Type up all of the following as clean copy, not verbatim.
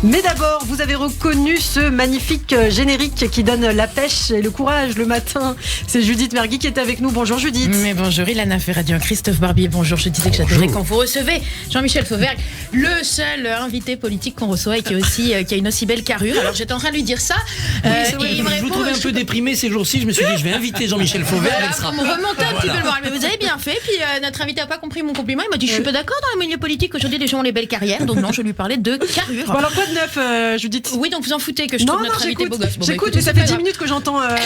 Mais d'abord, vous avez reconnu ce magnifique générique qui donne la pêche et le courage le matin. C'est Judith Mergui qui est avec nous. Bonjour Judith. Mais bonjour Ilana Ferradian, Christophe Barbier. Bonjour, je disais que j'adorais quand vous recevez Jean-Michel Fauvergue, le seul invité politique qu'on reçoit et qui a une aussi belle carrure. Alors j'étais en train de lui dire ça. Oui, c'est vrai, je vous trouvais un peu déprimé ces jours-ci. Je me suis dit, je vais inviter Jean-Michel Fauvergue. Voilà, pour me remonter un petit peu le moral. Mais vous avez bien fait. Puis notre invité n'a pas compris mon compliment. Il m'a dit, je suis pas d'accord dans le milieu politique. Aujourd'hui, les gens ont les belles carrières. Donc non, je lui parlais de carrure. Bon alors quoi de neuf, Judith? Oui, donc vous en foutez que je trouve notre invité beau gosse. Bon, j'écoute, mais ça fait 10 minutes que j'entends ça.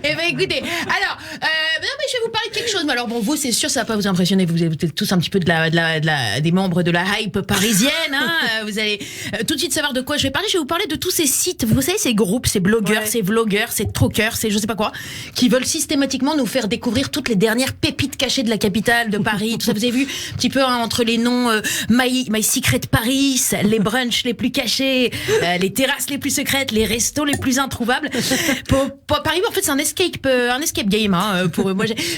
Eh ben écoutez, alors, non mais je vais vous parler de quelque chose. Mais alors bon, vous c'est sûr ça va pas vous impressionner. Vous êtes tous un petit peu des membres de la hype parisienne. Hein. Vous allez tout de suite savoir de quoi je vais parler. Je vais vous parler de tous ces sites. Vous savez, ces groupes, ces blogueurs, ces vlogueurs, ces troqueurs, ces je sais pas quoi, qui veulent systématiquement nous faire découvrir toutes les dernières pépites cachées de la capitale, de Paris. Tout ça, vous avez vu un petit peu entre les noms My Secret Paris, les brunchs les plus cachés, les terrasses les plus secrètes, les restos les plus introuvables. Pour Paris, en fait, c'est un escape game. Hein,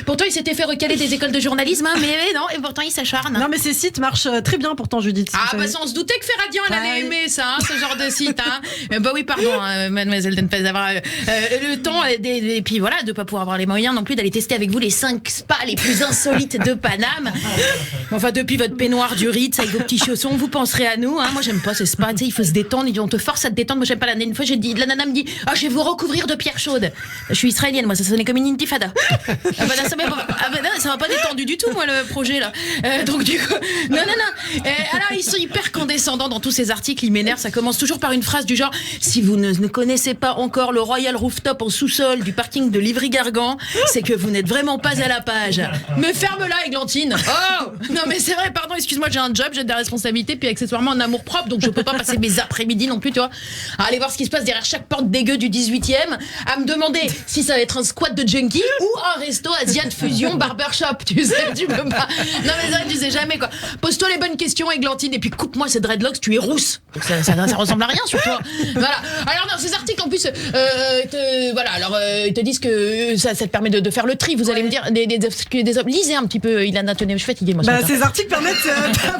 pourtant, il s'était fait recaler des écoles de journalisme, hein, mais non, et pourtant, il s'acharne. Non, mais ces sites marchent très bien, pourtant, Judith. Ah, bah ça, on se doutait que Ferradian, elle allait aimer ça, hein, ce genre de site. Hein. Bah oui, pardon, mademoiselle, de ne pas avoir le temps, et puis voilà, de ne pas pouvoir avoir les moyens non plus d'aller tester avec vous les 5 spas les plus insolites de Paname. Enfin, depuis votre peignoir du Ritz avec vos petits chaussons, vous penserez à nous. Hein. Moi, j'aime pas ces spas, tu sais, il faut se détendre, on te force à te détendre. Moi, j'aime pas la fois, la nana me dit, je vais vous recouvrir de pierres chaudes. Je suis israélienne, moi, ça sonnait comme une intifada. Ça m'a pas détendu du tout, moi, le projet, là. Donc, du coup, non. Alors, ils sont hyper condescendants dans tous ces articles, ils m'énervent. Ça commence toujours par une phrase du genre, si vous ne connaissez pas encore le Royal Rooftop en sous-sol du parking de Livry-Gargan, c'est que vous n'êtes vraiment pas à la page. Me ferme-la, Églantine. Oh! Non, mais c'est vrai, pardon, excuse-moi, j'ai un job, j'ai des responsabilités, puis accessoirement un amour propre, donc je peux pas passer mes après-midi non plus, tu vois, à aller voir ce qui se passe derrière chaque porte dégueu du 18e, à me demander si ça va être un squat de junkie ou un resto Asian Fusion barbershop, tu sais, tu peux pas. Non, mais ça, tu sais jamais, quoi. Pose-toi les bonnes questions, Églantine, et puis coupe-moi ces dreadlocks, tu es rousse. Donc ça ressemble à rien sur toi. Voilà. Alors, non, ces articles, en plus, ils te disent que ça te permet de faire le tri. Vous allez me dire, lisez un petit peu, Ilana, tenez, je suis fatiguée, moi. Ces articles permettent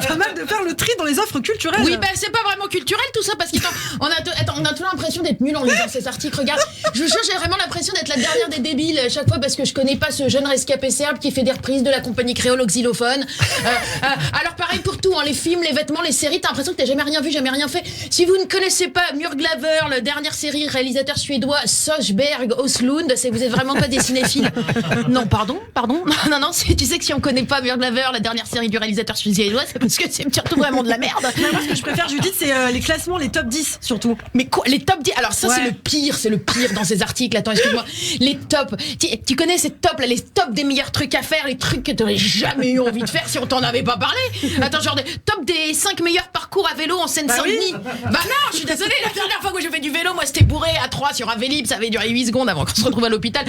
pas mal de faire le tri dans les offres culturelles. Oui, c'est pas vraiment culturel tout ça, parce qu'on a toujours l'impression d'être nul en lisant ces articles. Regarde, je vous jure, j'ai vraiment l'impression d'être la dernière des débiles à chaque fois parce que je connais pas ce jeune rescapé serbe qui fait des reprises de la compagnie créole au xylophone. Alors pareil pour tout, hein, les films, les vêtements, les séries, t'as l'impression que t'as jamais rien vu, jamais rien fait. Si vous ne connaissez pas Murglaver, la dernière série réalisateur suédois Söderberg Oslund, c'est que vous êtes vraiment pas des cinéphiles. Non, pardon. Non, tu sais que si on connaît pas Murglaver, la dernière série du réalisateur suédois, c'est parce que c'est surtout vraiment de la merde. Mais moi, ce que je préfère, Judith, c'est les classements, les top 10 surtout. Mais quoi, les top 10? Alors ça, c'est le pire dans ces articles. Attends, excuse-moi. Les tops. Tu connais ces tops là, les tops des meilleurs trucs à faire, les trucs que t'aurais jamais eu envie de faire si on t'en avait pas parlé. Attends, genre top des 5 meilleurs parcours à vélo en Seine-Saint-Denis. Bah non, je suis désolée, la dernière fois que j'ai fait du vélo, moi c'était bourré à 3 sur un Vélib, ça avait duré 8 secondes avant qu'on se retrouve à l'hôpital.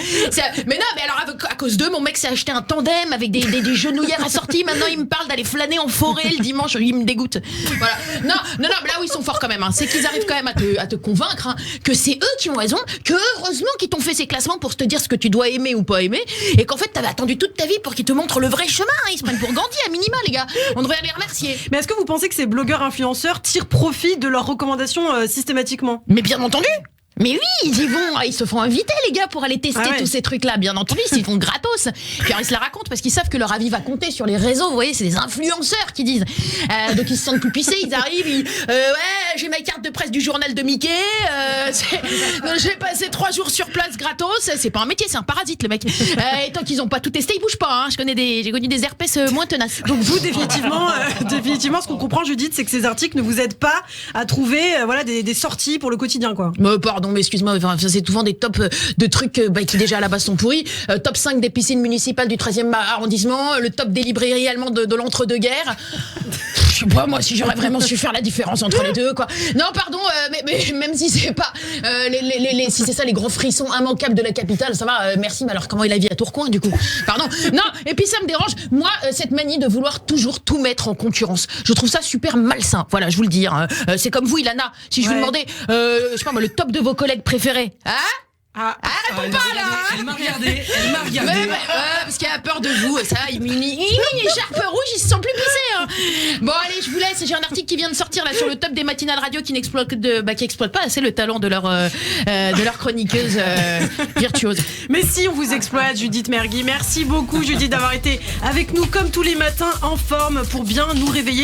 Mais alors à cause d'eux, mon mec s'est acheté un tandem avec des genouillères assorties. Maintenant, il me parle d'aller flâner en forêt le dimanche, il me dégoûte. Voilà. Non, mais là où ils sont forts quand même, hein, c'est qu'ils arrivent quand même à te convaincre que c'est eux qui ont raison, que heureusement qu'ils t'ont fait ces classements pour te dire ce que tu dois aimer ou pas aimer, et qu'en fait t'avais attendu toute ta vie pour qu'ils te montrent le vrai chemin. Hein. Ils se prennent pour Gandhi à minima, les gars. On devrait les remercier. Mais est-ce que vous pensez que ces blogueurs influenceurs tirent profit de leurs recommandations systématiquement? Mais bien entendu. Mais oui, ils y vont, ils se font inviter les gars pour aller tester tous ces trucs-là, bien entendu, ils font gratos. Puis alors, ils se la racontent parce qu'ils savent que leur avis va compter sur les réseaux, vous voyez, c'est des influenceurs qui disent. Donc ils se sentent plus pissés, ils arrivent, j'ai ma carte de presse du journal de Mickey, j'ai passé 3 jours sur place gratos, c'est pas un métier, c'est un parasite le mec. Et tant qu'ils ont pas tout testé, ils bougent pas, hein. J'ai connu des herpès moins tenaces. Donc vous, définitivement, ce qu'on comprend, Judith, c'est que ces articles ne vous aident pas à trouver des sorties pour le quotidien, quoi. Pardon, mais excuse-moi, c'est souvent des tops de trucs qui déjà à la base sont pourris. Top 5 des piscines municipales du 13e arrondissement, le top des librairies allemandes de l'entre-deux-guerres. Je sais pas, moi, si j'aurais vraiment su faire la différence entre les deux, quoi. Non, pardon, mais même si c'est pas si c'est ça les gros frissons immanquables de la capitale, ça va, merci, mais alors comment est la vie à Tourcoing, du coup? Pardon. Non, et puis ça me dérange, moi, cette manie de vouloir toujours tout mettre en concurrence. Je trouve ça super malsain, voilà, je vous le dis. Hein. C'est comme vous, Ilana, si je vous demandais, je sais pas moi, le top de vos collègues préférés, hein? Réponds pas là. Elle m'a regardé. Ouais, parce qu'elle a peur de vous, ça. Il met une écharpe rouge, il se sent plus pissé. Hein. Bon, allez, je vous laisse. J'ai un article qui vient de sortir là sur le top des matinales radio qui n'exploite pas assez le talent de leur chroniqueuse virtuose. Mais si, on vous exploite, Judith Mergui. Merci beaucoup, Judith, d'avoir été avec nous comme tous les matins en forme pour bien nous réveiller.